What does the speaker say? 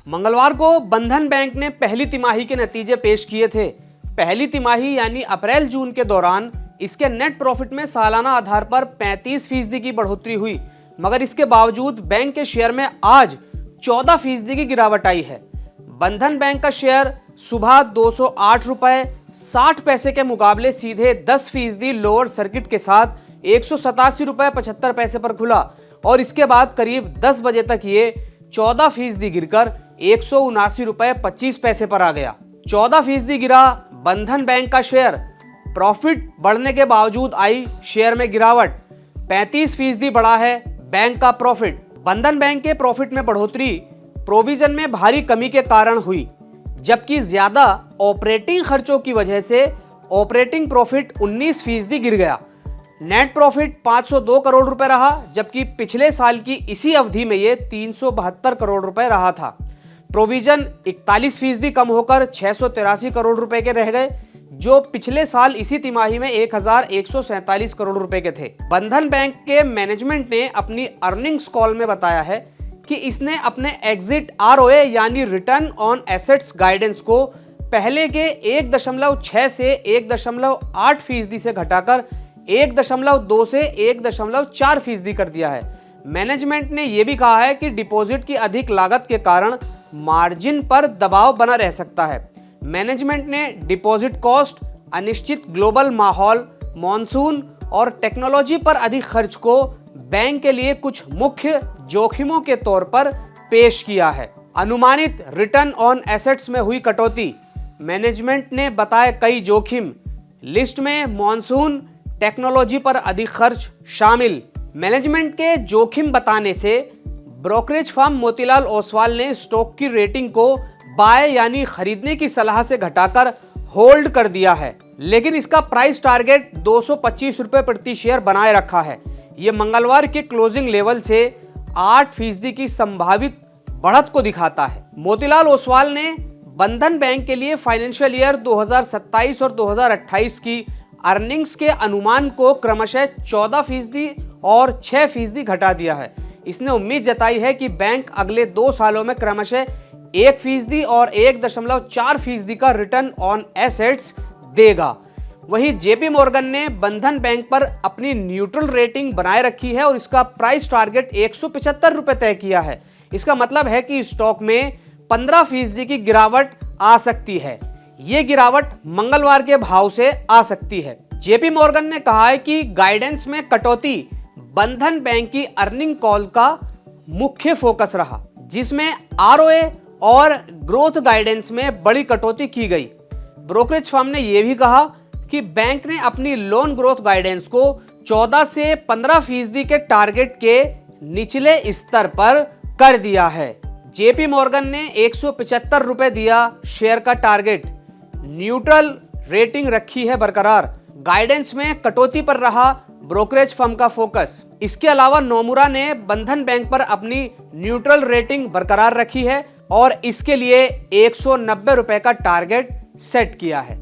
मंगलवार को बंधन बैंक ने पहली तिमाही के नतीजे पेश किए थे। पहली तिमाही यानी अप्रैल जून के दौरान इसके नेट प्रॉफिट में सालाना आधार पर 35% की बढ़ोतरी हुई, मगर इसके बावजूद बैंक के शेयर में आज 14% की गिरावट आई है। बंधन बैंक का शेयर सुबह 208 रुपए 60 पैसे के मुकाबले सीधे 10% लोअर सर्किट के साथ 187 रुपए 75 पैसे पर खुला और इसके बाद करीब 10 बजे तक ये 14% गिरकर 179 रुपए 25 पैसे पर आ गया। 14% गिरा बंधन बैंक का शेयर। प्रॉफिट बढ़ने के बावजूद आई शेयर में गिरावट। 35% बढ़ा है बैंक का प्रॉफिट। बंधन बैंक के प्रॉफिट में बढ़ोतरी प्रोविजन में भारी कमी के कारण हुई, जबकि ज्यादा ऑपरेटिंग खर्चों की वजह से ऑपरेटिंग प्रॉफिट 19% गिर गया। नेट प्रॉफिट 502 करोड़ रुपए रहा, जबकि पिछले साल की इसी अवधि में ये 372 करोड़ रुपए रहा था। प्रोविजन 41% कम होकर 683 करोड़ रुपए के रह गए, जो पिछले साल इसी तिमाही में 1147 करोड़ रुपए के थे। बंधन बैंक के मैनेजमेंट ने अपनी अर्निंग्स कॉल में बताया है कि इसने अपने एग्जिट आरओए यानी रिटर्न ऑन एसेट्स गाइडेंस को पहले के 1.6 से 1.8% से घटाकर 1.2 से 1.4% कर दिया है। मैनेजमेंट ने यह भी कहा है कि डिपॉजिट की अधिक लागत के कारण मार्जिन पर दबाव बना रह सकता है। मैनेजमेंट ने डिपॉजिट कॉस्ट, अनिश्चित ग्लोबल माहौल, मॉनसून और टेक्नोलॉजी पर अधिक खर्च को बैंक के लिए कुछ मुख्य जोखिमों के तौर पर पेश किया है। अनुमानित रिटर्न ऑन एसेट्स में हुई कटौती। मैनेजमेंट ने बताए कई जोखिम। लिस्ट में मॉनसून, टेक्नोलॉजी पर अधिक खर्च शामिल। मैनेजमेंट के जोखिम बताने से ब्रोकरेज फर्म मोतीलाल ओसवाल ने स्टॉक की रेटिंग को बाय यानी खरीदने की सलाह से घटाकर होल्ड कर दिया है, लेकिन इसका प्राइस टारगेट 225 रुपए प्रति शेयर बनाए रखा है। यह मंगलवार के क्लोजिंग लेवल से 8% की संभावित बढ़त को दिखाता है। मोतीलाल ओसवाल ने बंधन बैंक के लिए फाइनेंशियल ईयर 2027 और 2028 की अर्निंग्स के अनुमान को क्रमशः 14% और 6% घटा दिया है। इसने उम्मीद जताई है कि बैंक अगले 2 सालों में क्रमशः 1% और 1.4% का रिटर्न ऑन एसेट्स देगा। वहीं जेपी मॉर्गन ने बंधन बैंक पर अपनी न्यूट्रल रेटिंग बनाए रखी है और इसका प्राइस टारगेट 175 रुपए तय किया है। इसका मतलब है कि स्टॉक में 15% की गिरावट आ सकती है। ये गिरावट मंगलवार के भाव से आ सकती है। जेपी मॉर्गन ने कहा है कि गाइडेंस में कटौती बंधन बैंक की अर्निंग कॉल का मुख्य फोकस रहा, जिसमें आरओए और ग्रोथ गाइडेंस में बड़ी कटौती की गई। ब्रोकरेज फर्म ने यह भी कहा कि बैंक ने अपनी लोन ग्रोथ गाइडेंस को 14 से 15% के टारगेट के निचले स्तर पर कर दिया है। जेपी मॉर्गन ने 175 रुपए दिया शेयर का टारगेट। न्यूट्रल रेटिंग रखी है बरकरार। गाइडेंस में कटौती पर रहा ब्रोकरेज फर्म का फोकस। इसके अलावा नोमुरा ने बंधन बैंक पर अपनी न्यूट्रल रेटिंग बरकरार रखी है और इसके लिए 190 रुपए का टारगेट सेट किया है।